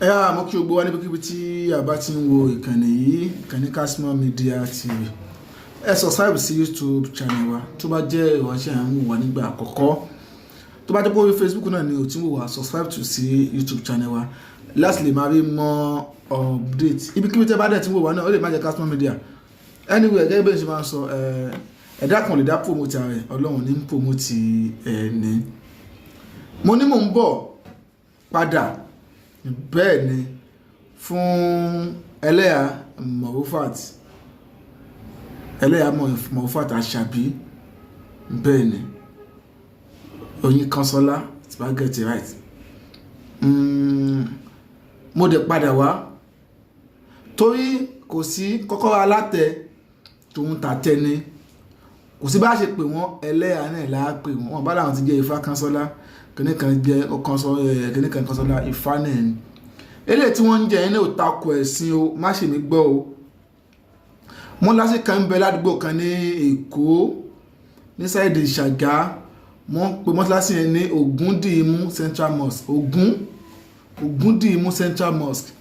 Mo kí gbogbo wa níbikíbi tí a bá ti ń wo ìkànnì yìí, ìkànnì Kashmor Media TV. Ẹ subscribe sí YouTube channel wa tó bá jẹ́ ìwáṣẹ́ à ń wò wá nígbà àkọ́kọ́. Tó bá jẹ́ pé orí Facebook náà ni ò tí ń wò wá, subscribe sí YouTube channel wa láti lè máa rí mọ́ update. Ibikíbi tí ẹ bá dẹ̀ tí ń wò wá náà, ó lè má jẹ́ Kashmor Media. Anyway, gẹ́gẹ́ bí ẹ ṣe máa ń sọ, ẹ̀dá kan lè dá promote ara ẹ̀, Ọlọ́run ní promote ẹni. Mo ní mò ń bọ̀ padà bẹ́ẹ̀ ni fún ẹlẹ́yà Morufat Àṣàbí, bẹ́ẹ̀ ni Oyin Kanṣọ́lá tí bá get it right. Mo dẹ̀ padà wá torí kò sí kọ́kọ́rọ́ alátẹ tòun tàtẹ ni, kò sí bá ṣe pè wọ́n ẹlẹ́yà náà láà pè wọ́n bá láwọn ti jẹ́ Ifá Kanṣọ́lá kìnnìkan jẹ́ kìnnìkan Kanṣọ́lá Ifá náà ni. Eléyìí tí wọ́n ń jẹ ẹni ò takò ẹ̀sìn o, má ṣe mí gbọ́ o. Wọ́n lásìkò ń bẹ ládùúgbò kan ní Èkó ní sáìdì Ṣàgá, wọ́n pe mọ́sálásí yẹn ní Ògúndìímú Central Mosque. Ògúndìímú Central Mosque,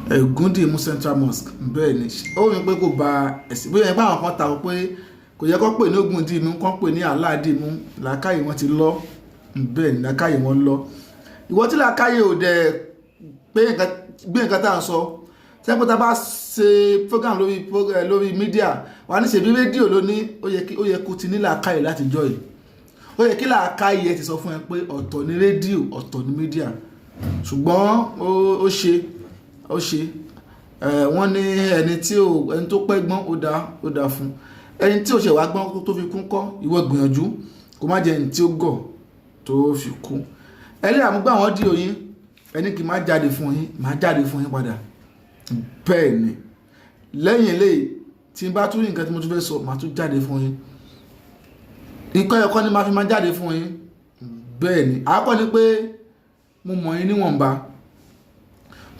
Ògúndìímú Central Mosque, bẹ́ẹ̀ ni. Ó rí pé kò bá ẹ̀sìn, bóyá ẹgbẹ́ àwọn kan takò pé kò yẹ kó pè ní Ògúndìímú, kó pè ní Aládìímú, làákàyè wọn ti lọ, bẹ́ẹ̀ ni làákàyè wọn lọ. Ìwọ tí làákàyè ò dẹ̀ gbé nǹkan tá à ń sọ, sẹ́pọ̀ tá a bá ṣe program lórí mídíà wà ní ṣèbí rédíò lóní, ó yẹ kó ti ní làákàyè láti jọ yìí. Ó yẹ kí làákàyè ti sọ fún ẹ pé ọ̀tọ̀ ní rédíò, ọ̀tọ̀ ní mídíà. Ṣùgbọ́n ó ṣe wọ́n ní ẹni tó pẹ́ gbọ́n ó dá fún, ẹni tí ò ṣe wá gbọ́n tó fi kún kọ́, ìwọ gbìyànjú kó má jẹ́ ẹni tí ó gọ̀ tó fi kú. Ẹlẹ́yà mú gbà wọ́n dí oyin, ẹni kì í má jáde fún yín, má jáde fún yín padà. Bẹ́ẹ̀ ni lẹ́yìn eléyìí tí n bá tún rí nǹkan tí mo tún fẹ́ sọ, má tún jáde fún yín. Nǹkan ẹ̀kọ́ ni má fi má jáde fún yín. Bẹ́ẹ̀ ni àkọ́ ni pé mo mọ̀ yín níwọ̀nba,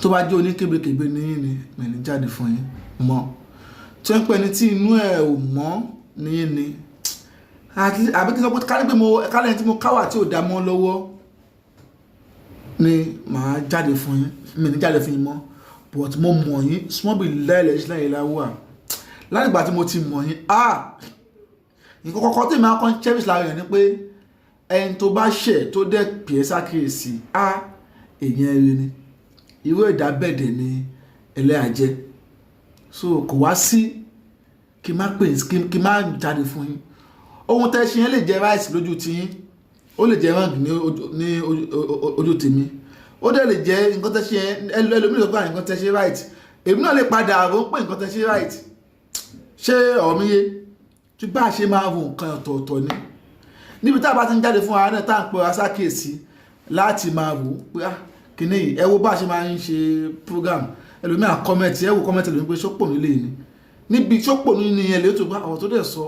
tó bá jẹ́ oníkébékébé ní yín ni mi ní jáde fún yín mọ́. Tí wọ́n ń pẹ́ ni tí inú ẹ̀ ò mọ́ ní yín ni, àbí kí n sọ pé kálẹ̀ tí mo káwà tí ò dá mọ́ lọ́wọ́ ni màá jáde fún yín, mi ní jáde fún yín mọ́. But mo mọ̀ yín small bit lẹ́ẹ̀lẹ́sílẹ̀ láwà látìgbà tí mo ti mọ̀ yín. Nǹkan kọ́kọ́ tí màá kàn cherish lára yẹn ni pé ẹni tó bá ṣẹ̀ tó dẹ̀ pè é sákèésí, èèyàn ẹ̀rẹ́ ni, irú ẹ̀dá bẹ̀dẹ̀ ni ẹlẹ́yà jẹ́. So kò wá sí kí má jáde fún yín. Ohun tẹ́ ṣe yẹn lè jẹ́ right lójú ti yín, ó lè jẹ́ wrong ní ojú tèmi, ó dẹ̀ lè jẹ́ nǹkan tẹ́ ṣe yẹn ẹlòmíràn ló gbà nǹkan tẹ́ ṣe right, èmi náà lè padà àrò pé nǹkan tẹ́ ṣe right. Ṣé ọ̀rọ̀ mi yé? Tí bá a ṣe máa wo nǹkan ọ̀tọ̀ọ̀tọ̀ ni, níbi tá a bá ti ń jáde fún ara náà tá à ń pè wá sákèésí láti máa wò pé kìíní yìí ẹ wo bá a ṣe máa ń ṣe program, ẹlòmíràn kọ́mẹ̀tì, ẹ wo kọ́mẹ̀tì lónìí pé ṣọ́pọ̀ nílé ni, níbi ṣọ́pọ̀ nínú yẹn lè tó bá ọ̀rọ̀ tó dẹ̀ sọ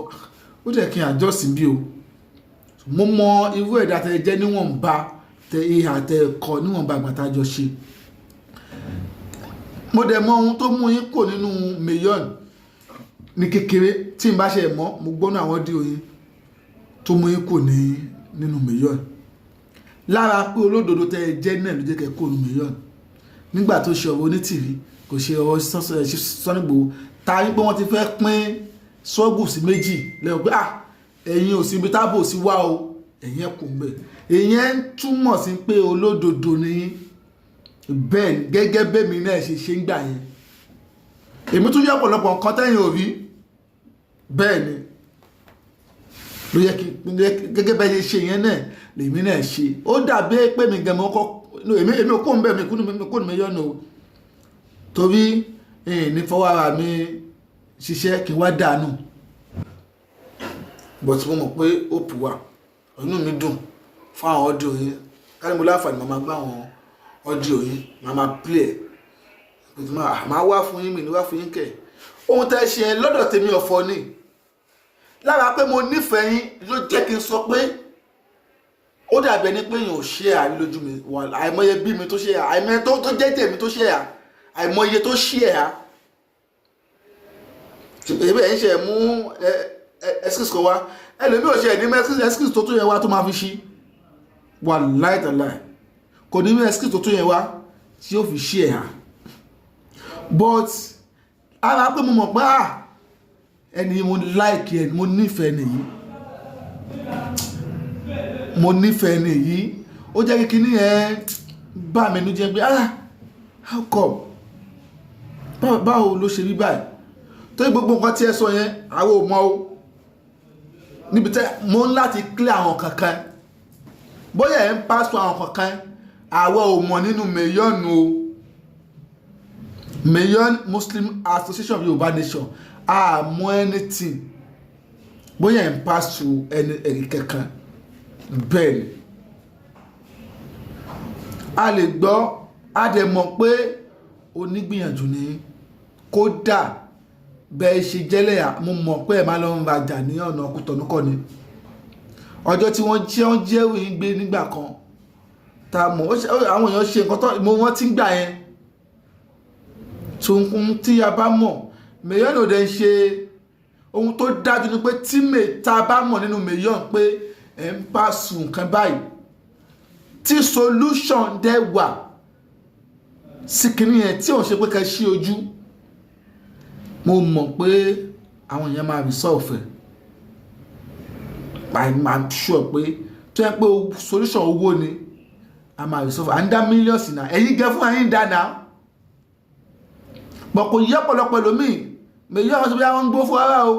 ó dẹ̀ kí n àjọsìn bí o. Mo mọ irú ẹ̀dá tẹ jẹ́ níwọ̀nba, tẹ ìhà tẹ ẹ̀kọ́ níwọ̀nba àgbàtàjọ ṣe. Mo dẹ̀ mọ ohun tó mú yín kò nínú mílíọ̀nù ní kékeré, tí n bá ṣe mọ́ mo gbọ́nà àwọn dí oyin tó mú yín kò nínú mílíọ̀nù. Lára pé olódodo tẹ jẹ́ náà ló jẹ́ kẹ́ kó nínú mílíọ̀nù. Nígbà tó ṣe ọ̀rọ̀ onítìrí kò ṣe ọ̀rọ̀ Sunny Igboho, ta ní pé wọ́n ti fẹ́ pín sọ́ọ̀gù sí méjì lẹ́yìn pé ẹ̀yin ò sí ibi tábò sí wá o, ẹ̀yin ẹ̀kọ́ ń bẹ̀. Ìyẹn ń túmọ̀ sí pé olódodo ni bẹ́ẹ̀ ni, gẹ́gẹ́ bẹ́mi náà ṣe ń gbà yẹn. Èmi tún yẹ ọ̀pọ̀lọpọ̀ nǹkan tẹ́yìn ò rí, bẹ́ẹ̀ ni ló yẹ kí gẹ́gẹ́ bẹ́ẹ̀ ṣe yẹn náà lèmi náà ṣe. Ó dàbí pé mi gẹ̀mọ́ èmi ò kó ń bẹ̀ mi kó ní mílíọ̀nù o, torí ní fọwọ́ ara mi ṣiṣẹ́ kí n wá dànù. But mo mọ̀ pé ó pù wá, inú mi dùn fún àwọn ọdí oyin. Kárí mo láǹfààní màá máa gbá àwọn ọdí oyin, màá máa play màá wá fún yín, mi ní wá fún yín kẹ̀. Ohun tẹ́ ṣe lọ́dọ̀ tèmi ọ̀fọ̀ ni. Lára pé mo nífẹ̀ẹ́ yín ló jẹ́ kí n sọ pé ó dàbí ẹni pé èèyàn ò ṣe àrí lójú mi, àìmọye bí mi tó ṣe àìmọye tó jẹ́ tèmi tó ṣe àìmọye tó ṣe ṣùgbọ́n ẹ̀ ń ṣe mú excuse kan wá, ẹlòmí ò ṣe ẹ̀ ní excuse tó tó yẹn wá tó máa fi ṣí, wà láìtàláì kò ní excuse tó tó yẹn wá tí ó fi ṣe ẹ̀hà but ara pé mo mọ̀ pé ẹni mo like ẹni mo nífẹ̀ẹ́ nìyí ó jẹ́ kíkí ní bá mi ní jẹ́ pé how come báwo ló ṣe rí báyìí tó gbogbo nǹkan tí ẹ sọ yẹn àwọn ò mọ̀ o níbi tẹ́ mo ń láti clear àwọn kankan bóyá ẹ̀ ń pásọ àwọn kankan àwọn ò mọ̀ nínú mẹ́yọ́nù o Mayon Muslim Association of Yorùbá Nation àmọ́ anything bóyá ẹ̀ ń pásọ ẹni kankan bẹ́ẹ̀ ni a lè gbọ́ a dẹ̀ mọ̀ pé onígbìyànjú ni kódà bẹ́ẹ̀ ṣe jẹ́lẹ̀ mo mọ̀ pé ẹ̀ máa lọ ń rajà ní ọ̀nà Kútọ̀nù ni ọjọ́ tí wọ́n jẹ́ òyìn gbé nígbà kan ta mọ̀ àwọn èèyàn ṣe nǹkan tó wọ́n ti ń gbà yẹn tuntun tí a bá mọ̀ Mayon ò dẹ̀ ń ṣe ohun tó dájú ni pé tí ta bá mọ̀ nínú Mayon pé ẹ̀ ń bá sùn nǹkan báyìí tí solution dẹ̀ wà sí kìíní yẹn tí òun ṣe pé ká ṣí ojú mo mọ̀ pé àwọn èèyàn máa resolve I'm sure pé tó yẹ pé solution owó ni a máa resolve à ń dá millions náà ẹ̀yin gẹ́ fún ẹ̀yin dáná bọ̀ kò yẹ ọ̀pọ̀lọpọ̀ lómìn Mayon àwọn sọ́bí àwọn ń gbó fún ara o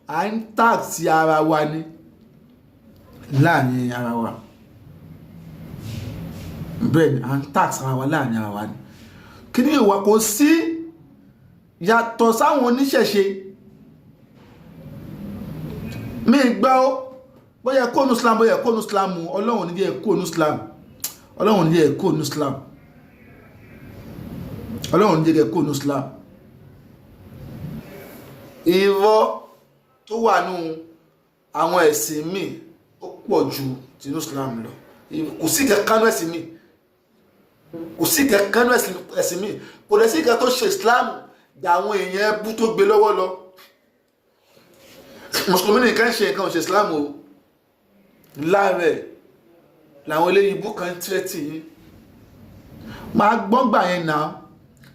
à ń tax ara wa ni láàrin ara wa bẹ́ẹ̀ ni à ń tax ara wa láàrin ara wa ni kí ni ìwà kò sí yàtọ̀ sáwọn oníṣẹ̀ṣe mi gbọ́ bóyá kónú Islam bóyá kónú Islam Ọlọ́run ní jẹ́ kónú Islam Ọlọ́run ní jẹ́ kónú Islam Ọlọ́run ní jẹ́ kónú Islam irọ́ tó wà nù àwọn ẹ̀sìn mi ó pọ̀ ju tinú Islam lọ kò sí kankan ẹ̀sìn mi kò sí kankan ẹ̀sìn mi kò dẹ̀ sí kankan tó ṣe Islam àwọn èèyàn ẹbú tó gbé lọ́wọ́ lọ mùsùlùmí nìkan ṣe nǹkan òṣè Islam o láàrẹ̀ làwọn eléyìí ibú kan tírẹ́tì yìí máa gbọ́ngbà yẹn náà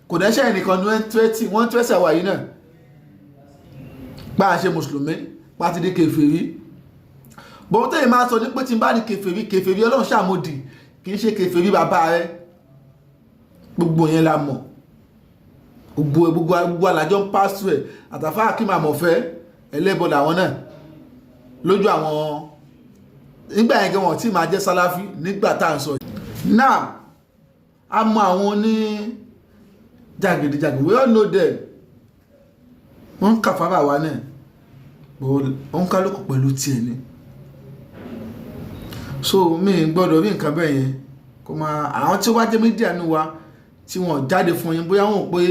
kò dẹ́ṣẹ́ ẹnìkan ní wọ́n tírẹ́tì àwà yìí náà bá a ṣe mùsùlùmí pàtí di kèfèrí bọ́n tẹ́yìn máa sọ ní pé tí n bá di kèfèrí Ọlọ́run ṣàmòdì kì í ṣe kèfèrí bàbá rẹ gbogbo yẹn la mọ̀ gbogbo alájọ́ ń pàṣẹ ẹ̀ àtàfà kí máa mọ̀ fẹ́ ẹlẹ́bọ̀ làwọn náà lójú àwọn nígbà yẹn gẹ́wọ̀n tí máa jẹ́ sálàfí nígbà tá à ń sọ náà a mọ àwọn ní jàgìdìjàgì we all know them wọ́n ń kàfàrà wa náà wọ́n kálùkù pẹ̀lú tiẹ̀ ni so mi gbọ́dọ̀ rí nǹkan bẹ́ẹ̀ yẹn kó máa àwọn tí ó wá jẹ́ mídíà ní wa tí wọ́n jáde fún yín bóyá wọ́n pé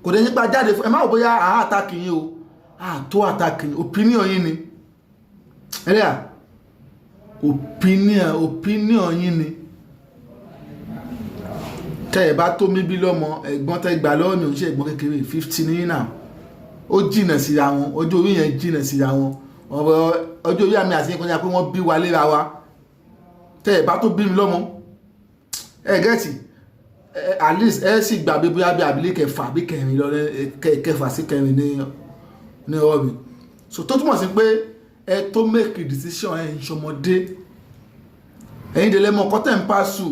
kò dé nípa jáde fún ẹ má wò bóyá àtàkì yín o àtó àtàkì yín opinion yín ni ẹlẹ́yà opinion yín ni tẹ́ ẹ̀ bá tó mi bí lọ́mọ ẹ̀gbọ́n tẹ́ gbà lọ́wọ́ mi ò ń ṣe ẹ̀gbọ́n kékeré 15 ní náà ó jìnà síra wọn ọjọ́ orí yẹn jìnà síra wọn ọjọ́ orí àmì àti ìkọjá pé wọ́n bí wa léra wa tẹ́ ẹ̀ bá tó bí mi lọ́mọ ẹ̀ gẹ́ẹ̀tì at least ẹ sì gbà bí bóyá bí abilé kẹfà bí kẹrin lọ kẹfà sí kẹrin ní ọwọ́ mi so tó túmọ̀ sí pé ẹ tó make a decision ẹ ń ṣọmọdé ẹ̀yin délé mọ kọ́tẹ̀ ń pàṣù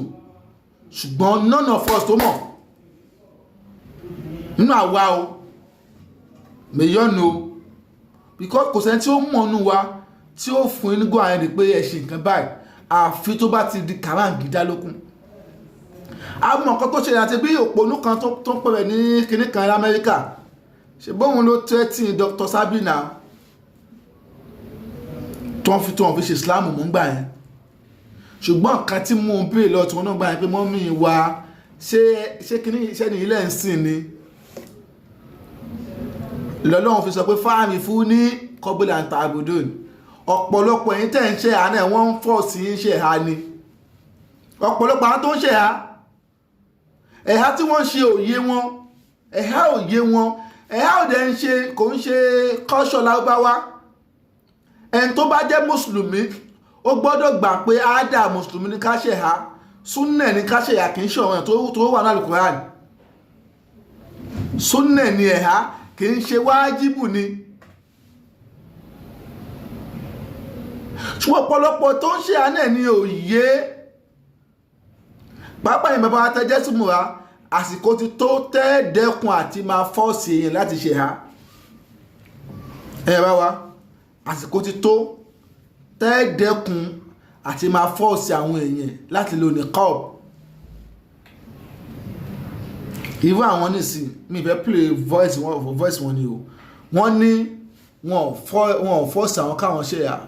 ṣùgbọ́n none of us tó mọ̀ nínú àwa o Mayon o because kò sẹ́ni tí ó mọ̀ nínú wa tí ó fún inú gbọ́ àyẹ̀dẹ̀ pé ẹ ṣe nǹkan báyìí àfi tó bá ti di kàráǹgídá lókun àwọn nǹkan tó ṣe àti bí òpónú kan tó ń pẹ̀rẹ̀ ní kinní kan l'Amẹ́ríkà ṣe bóun ló tẹ́tí Dr. Sabina tó ń fi ṣe Islam mú gbà yẹn ṣùgbọ́n nǹkan tí mú un bèèrè lọ tí wọ́n náà gbà yẹn pé mọ́mí wa ṣé kinní iṣẹ́ ní ilẹ̀ ń sìn ni lọ́lọ́run fi sọ pé fáàmì fún ní kọ́bílà ń ta àbùdó ọ̀pọ̀lọpọ̀ ẹ̀yin tẹ́ ń ṣe àánà wọ́n ń fọ́ sí ń ṣe ha ni ọ̀pọ̀lọpọ̀ àwọn tó ń ṣe ha ẹ̀há tí wọ́n ṣe òye wọn ẹ̀há òye wọn ẹ̀há òdẹ ń ṣe kò ń ṣe kọ́ṣọ́ Lárúbáwá ẹni tó bá jẹ́ mùsùlùmí ó gbọ́dọ̀ gbà pé àádà mùsùlùmí ní ká ṣe ha súnnà ní ká ṣe ẹ̀há kì í ṣe ọ̀ranyàn tó wà ní Al-Qur'an. Súnnà ní ẹ̀há kì í ṣe wájíbù ni. Ṣùgbọ́n ọ̀pọ̀lọpọ̀ tó ń ṣe àánẹ̀ ní òye pàápàá ní bàbá tẹ́jẹ́ súnmùra àsìkò ti tó tẹ́ẹ̀dẹ́kun àti máa fọ́ọ̀sì èèyàn láti ṣe ẹ̀há. Bá wa àsìkò ti tó tẹ́ẹ̀dẹ́kun àti máa fọ́ọ̀sì àwọn èèyàn láti lò ní niqab. Irú àwọn nìsín mi fẹ́ play voice wọn ni o, wọ́n ní wọn ò fọ́ọ̀sì àwọn káwọn ṣe ẹ̀há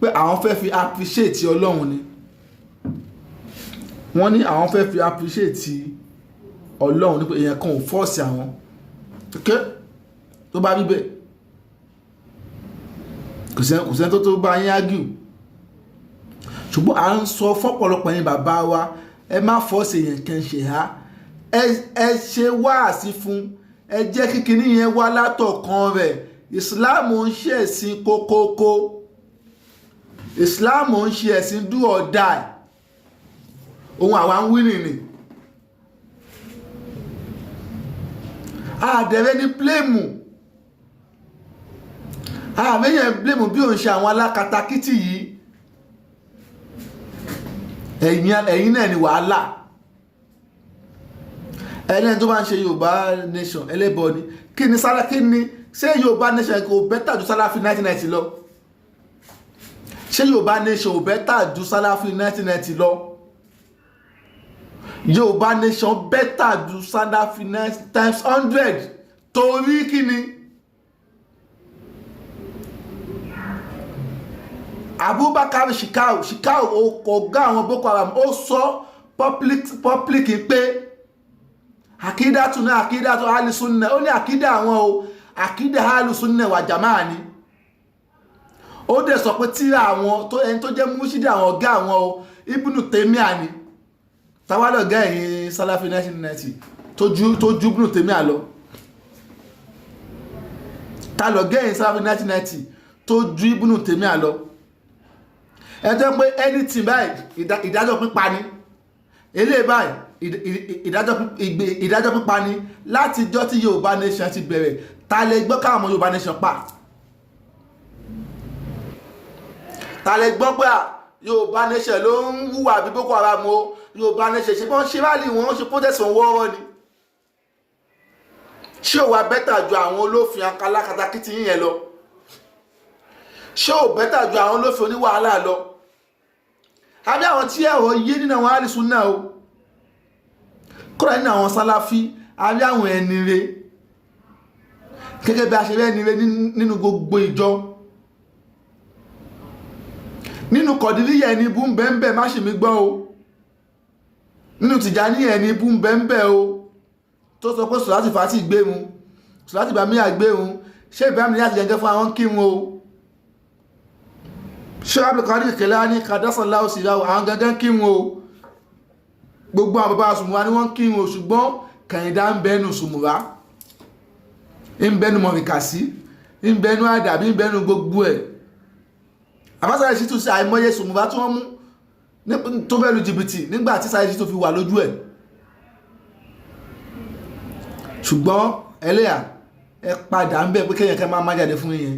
pé àwọn fẹ́ fi appreciate Ọlọ́run ni. Wọ́n ní àwọn fẹ́ fi appreciate Ọlọ́run ní pé èèyàn kan ò fọ́ọ̀sì àwọn. Tó bá rí bẹ́ẹ̀ kò sẹ́ni tó bá yín argue. Ṣùgbọ́n à ń sọ fọ́pọ̀lọpọ̀ yín bàbá wa, ẹ má fọ́ọ̀sì èèyàn kan ṣe ẹ̀há. Ẹ ṣe wáàsí fún, ẹ jẹ́ kíkiní yẹn wá látọ̀kan rẹ̀. Ìsìláàmù ń ṣe ẹ̀sìn kókókó. Ìsìláàmù ń ṣe ẹ̀sìn do or die. Ohun àwa ń wí nìní. Àdẹ̀rẹ́ ní pléèmù. Àmẹ́yẹn pléèmù bí òun ṣe àwọn alákatakítì yìí. Ẹ̀yin náà ni wàhálà. Ẹlẹ́ni tó bá ń ṣe Yorùbá nation ẹlẹ́bọ ni. Kí ni ṣé Yorùbá nation kò bẹ́tà ju Salafi 1990 lọ? Ṣé Yorùbá nation ò bẹ́tà ju Salafi 1990 lọ? Yorùbá nation bẹ́tà ju Salafi times 100. Torí kí ni? Abubakar Shekau ọ̀gá àwọn Boko Haram ó sọ public pé àkídàtù náà àkídàtù alìsúnnà, ó ní àkídà àwọn o àkídà alìsúnnà wà jàmáà ni. Ó dẹ̀ sọ pé tí àwọn ẹni tó jẹ́ múṣídì àwọn ọ̀gá àwọn o Ibnu Taymiyyah ni. Tàwálọ̀ ọ̀gá ẹ̀yìn Salafi 1990 tó ju Ibnu Taymiyyah lọ. Tàlọ̀ ọ̀gá ẹ̀yìn Salafi 1990 tó ju Ibnu Taymiyyah lọ. Ẹ jẹ́ pé anything báyìí ìdájọ́ pípa ni. Eléyìí báyìí ìdájọ́ pípa ni. Láti jọ́ tí Yorùbá nation ti bẹ̀rẹ̀ ta lè gbọ́ káwọn Yorùbá nation pa? Ta lè gbọ́ pé Yorùbá nation ló ń hùwà bí Boko Haram o? Yorùbá nation ṣe bọ́n ṣe rálì wọn ṣe protest wọn wọ́ọ́rọ́ ni. Ṣé ò wá bẹ́tà ju àwọn olófin alákatakítí yìnyẹn lọ? Ṣé ò bẹ́tà ju àwọn olófin oníwàhálà lọ? Àbí àwọn tí ẹ̀rọ yé nínú àwọn alìsúnnà o, kọ́ra nínú àwọn Salafi, àbí àwọn ẹni rẹ̀ gẹ́gẹ́ bí a ṣe rẹ́ni rẹ̀ nínú gbogbo ìjọ. Nínú Kọ̀dìríyà ẹni bú ń bẹ́ẹ̀ má ṣe mí gbọ́ o. Nínú Tìjàníyà ẹni bú ń bẹ́ẹ̀ o tó sọ pé Sọ̀láàtì Fàtí gbéhun, Sọ̀láàtì Bàmíyà gbéhun, ṣé Ibrahim ní láti gẹ́gẹ́ fún àwọn kírun o. Ṣé Abdulkadir Kelani Qaddasallahu sirrahu àwọn gangan kírun o. Gbogbo àwọn bàbá Sùmùrà ni wọ́n kírun o, ṣùgbọ́n Kàyìndá ń bẹnu Sùmùrà, ń bẹnu Mọ̀rìkàsí, ń bẹnu Àdàbí, ń bẹnu gbogbo ẹ̀. Àbáṣáyé sí tó sí àìmọye Sùmùrà tí wọ́n mú tó fẹ́ lu jìbìtì nígbà tí Sáyé sí tó fi wà lójú ẹ̀. Ṣùgbọ́n ẹlẹ́yà ẹ padà ń bẹ̀ pé kéèyàn kẹ́ máa jáde fún yín.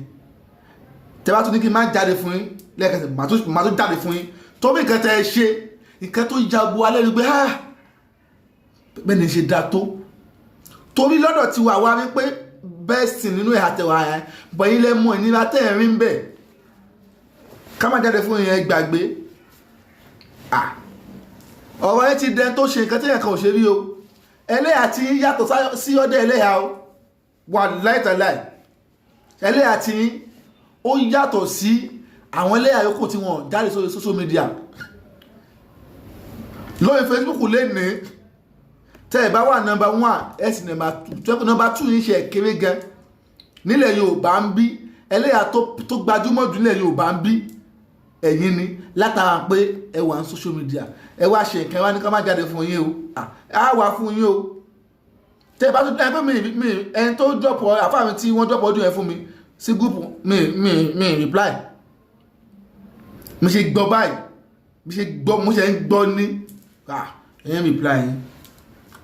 Tẹ́ bá tún ní kí n máa jáde fún yín lẹ́ẹ̀kẹsẹ̀ máa tún jáde fún yín tó bí nǹkan tẹ́ ẹ ṣe nǹkan tó jagun alẹ́ rí pé bẹ́ẹ̀ ni ṣe dá tó. Torí lọ́dọ̀ ti wà wá wípé bẹ́ẹ̀sì nínú ẹ̀ àtẹ̀wà ẹ̀ bọ̀yìn lẹ́mú ìnira tẹ́ ẹ̀ rí ń bẹ̀ ká máa jáde fún yín gbàgbé. Ọ̀rọ̀ ẹ ti dẹn tó ṣe nǹkan tẹ́yàn kan ò ṣe rí o. Ẹlẹ́yà ti yàtọ̀ sí ọdẹ ẹlẹ́yà o, wà láìtàláì. Ẹlẹ́yà ti ó yàtọ̀ sí àwọn ẹlẹ́yà yòókù tí wọ́n jáde sórí social media. Lórí Facebook lè ní tẹ́ ẹ̀ bá wà number 1 ẹ̀sìn number 2 yìí ṣe kéré gan nílẹ̀ Yorùbá ń bí. Ẹlẹ́yà tó gbajúmọ̀ jù nílẹ̀ Yorùbá ń bí ẹ̀yin ni, látara pé ẹ wà ní social media ẹ wá ṣe nǹkan wá ní ká má jáde fún yín o. Á wà fún yín o. Tẹ́ ẹ bá tún ẹgbẹ́ mi ẹni tó dọ́pọ̀ àfáàmì tí wọ́n dọ́pọ̀ ọdún yẹn fún mi sí gúùpù mi reply. Mo ṣe gbọ́ báyìí mo ṣe ń gbọ́ ní ẹ̀yìn reply yín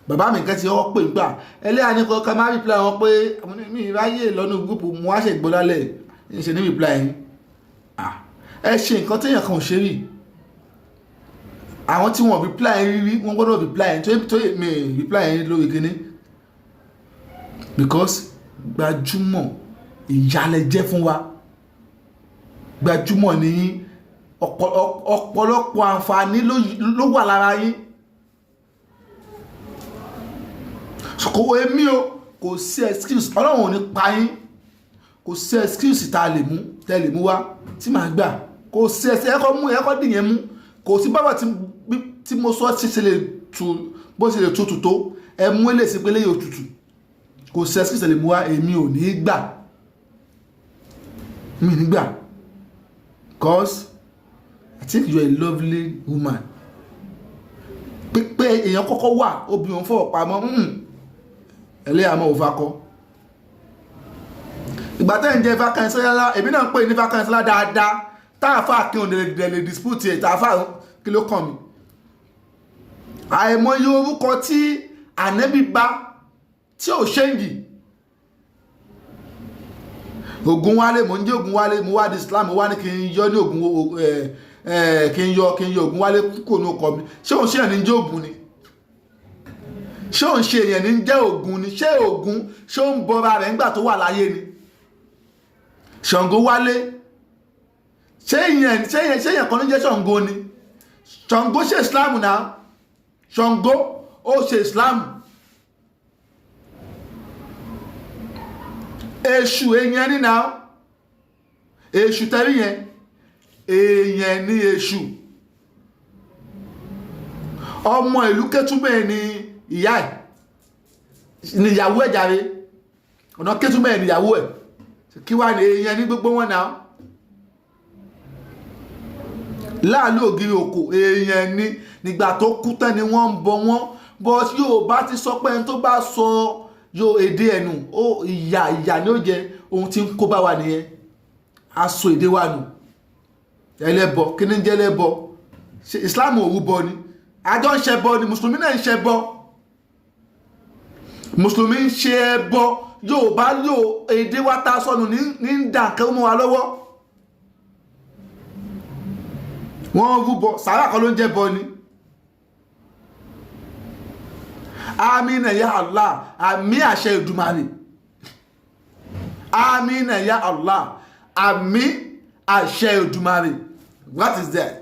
bàbá mi nǹkan ti ọwọ́ pè gbà ẹlẹ́yà ní kọ́kọ́ máa reply wọn pé mi ráyè lọ́nà gúúpù mo wá ṣe gbọ́lálẹ̀ ń ṣe ní reply yín ẹ ṣe nǹkan téèyàn kan ò ṣe rí àwọn tí wọ́n reply yín rí wọ́n gbọ́dọ̀ reply yín tó mi reply yín lórí kíní because gbajúmọ̀ ìyálẹ̀ jẹ́ fún wa gbajúmọ̀ ní ọ̀pọ̀lọpọ̀ àǹfààní ló wà lára yín kò èmi o kò sí excuse ọlọ́run ò ní pa yín kò sí excuse tá a lè mú wá tí màá gbà kò sí ẹ̀kọ́ dìyẹn mú kò sí bàbá tí mo sọ ṣe lè tu bó ṣe lè tutù tó ẹ mú ilé sí pé léyìn òtútù kò sí excuse lè mú wá èmi ò ní gbà mi ní gbà because I think you are a lovely woman pé èèyàn kọ́kọ́ wà obìnrin fọwọ́ pamọ́ ẹlẹ́yà mọ́ òfà kọ́ ìgbà tẹ́ ń jẹ́ vacancy lára èmi náà ń pè ní vacancy lára dáadáa táàfà kí òun lè dispute ẹ̀ táàfà kí ló kàn mí àìmọye orúkọ tí ànẹ́bí bá tí ò ṣéǹgì Ògúnwálé mo ń jẹ́ Ògúnwálé mo wá di Islam mo wá ní kí n yọ ní kí n yọ Ògúnwálé kò ní ọkọ mi ṣé òun ṣe èèyàn ní jẹ́ Ògún ni ṣé òun ṣe èèyàn ní jẹ́ Ògún ni ṣé Ògún ṣé ó ń bọra rẹ̀ nígbà tó wà láyé ni Ṣàngó wálé ṣé èèyàn kan ló jẹ́ Ṣàngó ni Ṣàngó ṣe Islam náà Ṣàngó ó ṣe Islam èṣù èèyàn ní náà èṣù tẹ́rí yẹn èèyàn ní èṣù ọmọ ìlú Kétúmẹ̀ ní ìyá ẹ̀ ní ìyàwó ẹ̀ jàre ọ̀nà Kétúmẹ̀ ní ìyàwó ẹ̀ kí wá ní èèyàn ní gbogbo wọn náà láàlú ògiri òkò èèyàn ní nígbà tó kú tán ni wọ́n ń bọ wọ́n bọ́ yóò bá ti sọ pé ẹni tó bá sọ yóò èdè ẹnu ó ìyà ní ó jẹ ohun tí ń kó bá wa nìyẹn aṣọ èdè wa nù ẹlẹ́bọ kí ní jẹ́ ẹlẹ́bọ Islam òwú bọ ni àjọ ń ṣẹbọ ni mùsùlùmí náà ń ṣẹbọ mùsùlùmí ń ṣe ẹbọ yóò bá yóò èdè wa ta sọnù ní ń dà nǹkan mọ́ wa lọ́wọ́ wọ́n rúbọ sàárà kan ló ń jẹ́ bọ ni amina ya Allah àmì àṣẹ Èdùmàrè amina ya Allah àmì àṣẹ Èdùmàrè what is that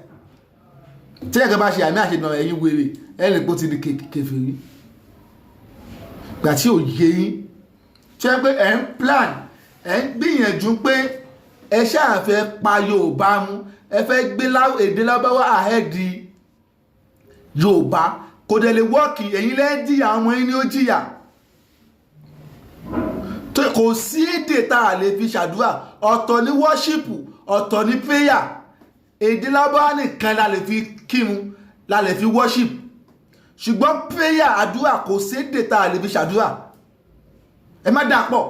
tí ẹ̀kẹ́ bá ṣe àmì àṣẹ Èdùmàrè ẹ̀yin wèrè ẹ̀rìn pó ti di kèfèrí gbà tí ò yé yín tí ẹ pé ẹ̀ ń plan ẹ̀ ń gbìyànjú pé ẹ ṣáà fẹ́ pa Yorùbá mú ẹ fẹ́ gbé èdè lábáwá àhẹ́dì Yorùbá kò dẹ̀ lè wọ́ọ̀kì ẹ̀yin lẹ́ jìyà àwọn ẹni ó jìyà kò sí èdè tá a lè fi ṣàdúrà ọ̀tọ̀ ní wọ́ṣípù ọ̀tọ̀ ní prayer èdè lábáwá nìkan la lè fi kírun la lè fi worship ṣùgbọ́n prayer àdúrà kò sí èdè tá a lè fi ṣàdúrà ẹ má dà pọ̀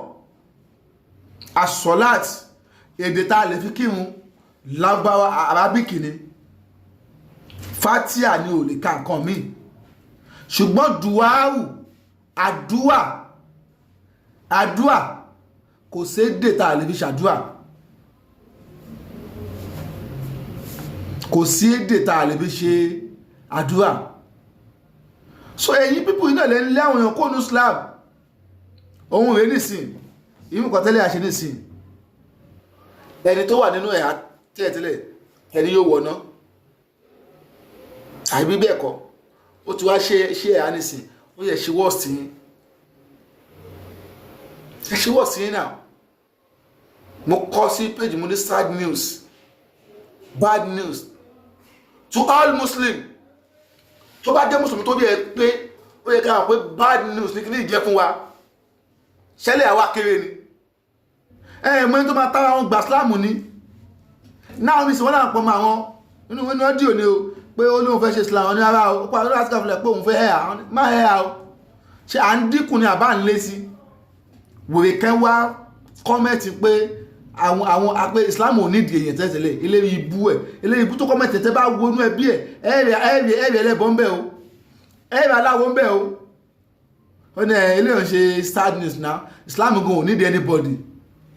asọ́láàt èdè tá a lè fi kírun lábáwá arabic ni fatia ni ò lè ka nǹkan míì ṣùgbọ́n duwawu àdúà kò sí èdè tá a lè fi ṣàdúà kò sí èdè tá a lè fi ṣe àdúà so ẹ̀yin pípù iná lè ń lé àwọn èèyàn kó ní Islam ohun rẹ̀ nìsín ìmú kan tẹ́lẹ̀ àṣẹ nìsín ẹni tó wà nínú ẹ̀hà tẹ́lẹ̀ ẹni yóò wọ̀ná àìbí bẹ́ẹ̀ kọ́ ó ti wá ṣe ẹ̀hà nìsín ó yẹ ṣe wọ́ọ̀sì yín ẹ ṣe wọ́ọ̀sì yín náà mo kọ́ sí page mo ní sad news bad news to all Muslim tó bá jẹ́ Muslim tó bí ẹ pé ó yẹ ká pé bad news ní kí ní ìjẹ́ fún wa ṣẹlẹ̀ àwa kéré ni mọ́ tó máa tára wọn gbà Islam ní náà ní ìsìnwọ́n náà pọ̀ mọ́ àwọn inú ọdíò ni o pé ó ní òun fẹ́ ṣe Islam ní ara o pàdé láti kàfilẹ̀ pé òun fẹ́ ẹ̀yà má ẹ̀yà o ṣe à ń dínkù ní àbá ń lé sí wèrè kan wá kọ́mẹ̀tì pé àwọn apé Islam ò nídìí èyàn tẹ́tẹ̀lẹ̀ eléyìí ibú tó kọ́mẹ̀tì tẹ́ bá wọnú ẹbí ẹ̀rì ẹlẹ́bọn bẹ́ o ẹ̀yìn aláwo ń bẹ̀ o ó ní ilé ò ṣe sad news now Islam go need anybody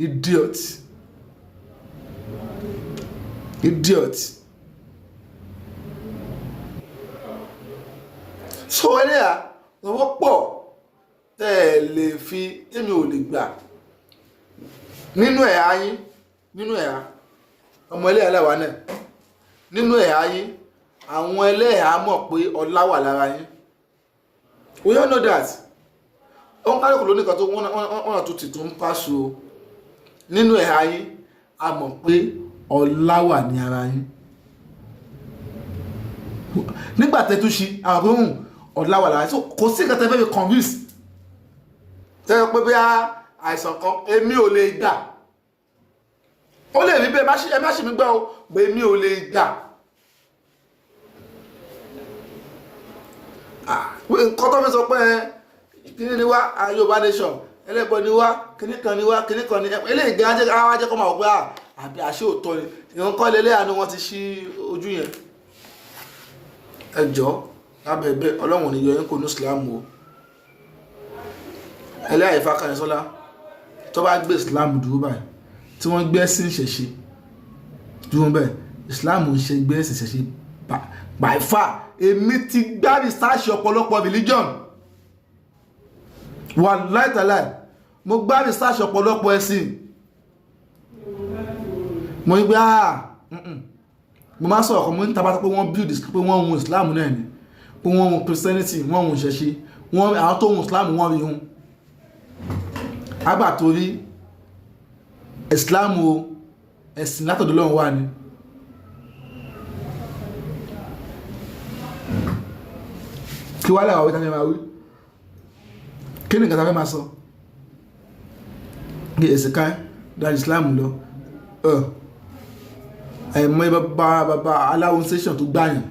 idiot so ẹlẹ́yà lọ́wọ́ pọ̀ tẹ́ ẹ lè fi tẹ́mi ò lè gbà nínú ẹ̀yà yín nínú ẹ̀yà ọmọ ẹlẹ́yà lẹ́wà náà nínú ẹ̀yà yín àwọn ẹlẹ́yà mọ̀ pé ọlá wà lára yín we all know that ó ń kálukú lónìí kan tó wọ́n tó ti tó ń pàṣọ nínú ẹ̀yà yín a mọ̀ pé ọlá wà ní ara yín nígbà tẹ́ tún ṣe àwọn pé ọlá wà lára yín so kò sí ìkàtà fẹ́ fi convince tẹ́ pé bí àìsàn kan èmi ò lè gbà ó lè rí bẹ́ẹ̀ ẹ má ṣe mi gbọ́ o pé èmi ò lè gbà nǹkan tó fi sọ pé kíní ni wá Yorùbá nation ẹlẹ́bọ ni wá kíní kan ni wá kíní kan ni eléyìí gan ajẹ́ kọ́ máa wọ pé àbí àṣẹ òótọ́ ni ìwọ̀n kọ́ lélẹ́ àánú wọn ti ṣí ojú yẹn ẹjọ́ lábẹ́ẹ̀bẹ́ Ọlọ́run ní yọ yín kò ní Islam o ẹlẹ́yà Ìfakànyẹsọ́lá tó bá gbé Islam dúró báyìí tí wọ́n gbé ẹ̀sìn ìṣẹ̀ṣe dúró bẹ́ẹ̀ Islam ń ṣe gbé ẹ̀sìn ìṣẹ̀ṣe by far èmi ti gbá research ọ̀pọ̀lọpọ̀ religion wallahi taala mo gbá research ọ̀pọ̀lọpọ̀ ẹ̀sìn mo ní pé mo máa sọ̀rọ̀ kan mo ní tabata pé wọ́n build pé wọ́n hun Islam náà ni pé wọ́n hun Christianity wọ́n hun ìṣẹ̀ṣe àwọn tó hun Islam wọ́n rí hun àgbà torí Islam o ẹ̀sìn látọ̀dọ̀ Ọlọ́run wà ní kí wá láwọ̀ wíta fẹ́ máa wí kí ní nǹkan fẹ́ máa sọ kí ẹ̀sìn ká dájú Islam lọ ẹ̀mọ́ bàbá aláwo station tó gbáyàn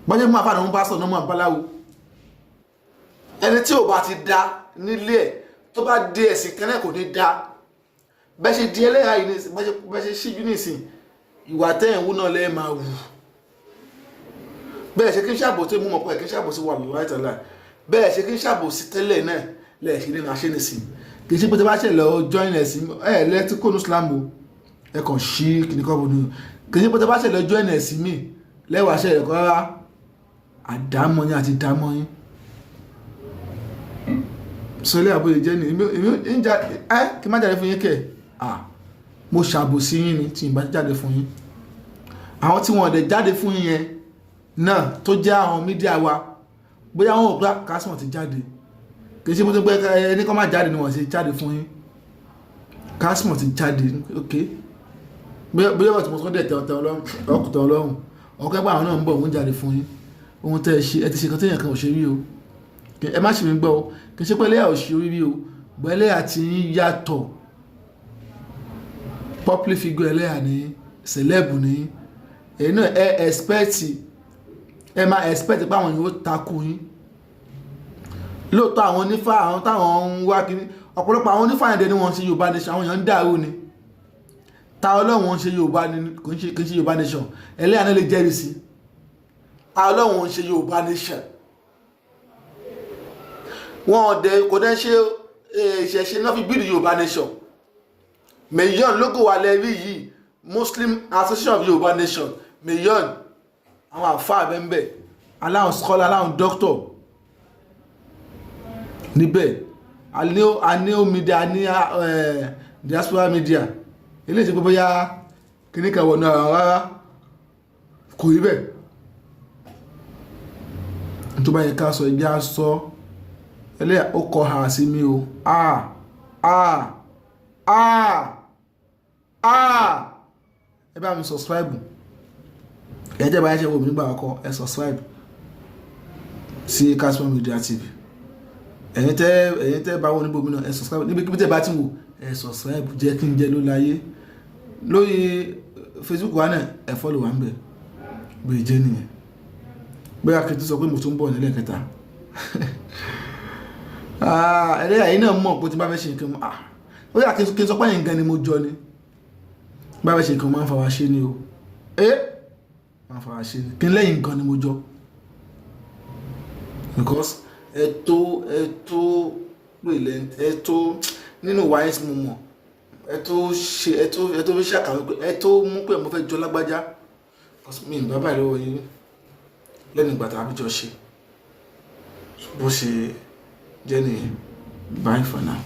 bọ́jẹ́ mú àfáàdà wọn bá sọ náà báláwo ẹni tí ò bá ti dá nílé ẹ̀ tó bá dé ẹ̀sìn kan náà kò ní dá bẹ́ ṣe di ẹlẹ́yà yìí ní bẹ́ ṣe ṣíjú nìsín ìwà tẹ́yìn wú náà lẹ́ẹ̀ máa wù bẹ́ẹ̀ ṣe kí n ṣàbòsí mú mọ̀ pé kí n ṣàbòsí wà láì tàlá bẹ́ẹ̀ ṣe kí n ṣàbòsí tẹ́lẹ̀ náà lẹ́ẹ̀ṣẹ́ nínú aṣẹ́ nìsín kì í ṣe pé tí wọ́n bá ṣe lọ join ẹ̀sìn lẹ́tí kó ní Islam o ẹ kàn ṣí kìíní kọ́ bọ̀ nínú kì í ṣe pé tí wọ́n bá ṣe lọ join ẹ̀sìn mi lẹ́wọ̀ aṣẹ́ rẹ̀ kọ́ rárá àdámọ́ yín àti dámọ́ yín sọ ilé àbóyè jẹ́ ni kí n má jáde fún yín kẹ̀ mo ṣàbòsí yín ni tí n bá jáde fún yín àwọn tí wọn ọ̀dẹ̀ jáde fún yín yẹn náà tó jẹ́ àwọn mídíà wa bóyá wọn ò gbá Kásímọ̀ ti jáde kì í ṣe mo tó gbé ẹni kọ́ máa jáde ni wọ́n ṣe jáde fún yín Kásímọ̀ ti jáde ok bóyá wọ́n ti mọ̀ sọ́dẹ̀ tẹ̀ ọkùtọ̀ ọlọ́run ọkọ̀ ẹgbẹ́ àwọn náà ń bọ̀ wọ́n jáde fún yín ohun tẹ́ ẹ ṣe ẹ ti ṣe kan téèyàn kan ò ṣe rí o ẹ má ṣe mi gbọ́ o kì í ṣe pé ẹlẹ́yà ò ṣe orí rí o bọ́ ẹlẹ́yà ti ń yàtọ̀ public figure ẹlẹ́yà ní celeb ní èyí náà ẹ máa expect pé àwọn yóò takò yín lóòótọ́ àwọn onífá àwọn táwọn ń wá kiri ọ̀pọ̀lọpọ̀ àwọn onífá yẹn ni wọ́n ṣe Yorùbá nation àwọn èèyàn ń dàrú ni ta Ọlọ́run ń ṣe Yorùbá ni kò ń ṣe Yorùbá nation ẹlẹ́yà náà lè jẹ́rìí sí ta Ọlọ́run ń ṣe Yorùbá nation wọn ọ̀dẹ̀ kò dẹ́ ṣe ìṣẹ̀ṣe náà fi bíìdì Yorùbá nation million lógo wà lẹ́rí yìí Muslim Association of Yorùbá nation million àwọn àfáà bẹ́ẹ̀ aláwọn scholar aláwọn doctor níbẹ̀ aníò media ní diaspora media ilé ìṣẹ́ gbogbo ya kìníkà wọ̀nà rárá kò rí bẹ́ẹ̀ tó bá yẹ ká sọ ìjà sọ ẹlẹ́yà ó kọ hà sí mi o ẹ bá mi subscribe ẹ jẹ́ báyẹ̀ ṣe wo mi nígbà àkọ́kọ́ ẹ subscribe sí Kásímọ̀ Media TV ẹ̀yin tẹ́ bá wọ́n níbo mi náà ẹ subscribe níbi kíbi tẹ́ bá ti wò ẹ subscribe jẹ́ kí n jẹ́ ló láyé lórí Facebook wa náà ẹ follow wa ń bẹ̀ bí jẹ́ nìyẹn bóyá kí n tó sọ pé mo tún bọ̀ nílẹ̀ kẹta ẹlẹ́yà yìí náà mọ̀ pé tí bá fẹ́ ṣe nǹkan bóyá kí n sọ pé yìí gan ni mo jọ ni bá fẹ́ ṣe nǹkan máa ń fa wa ṣe ni o máa ń fa wa ṣe ni kí n lẹ́yìn nǹkan ni mo jọ because ẹ tó relent ẹ tó nínú wáyé tí mo mọ̀ ẹ tó fi ṣàkàwé pé ẹ tó mú pé mo fẹ́ jọ lágbájá mi ì bàbá ìlọ́wọ́ yìí lẹ́nu ìgbà tá a bí jọ ṣe bó ṣe jẹ́ nìyẹn. Bye for now.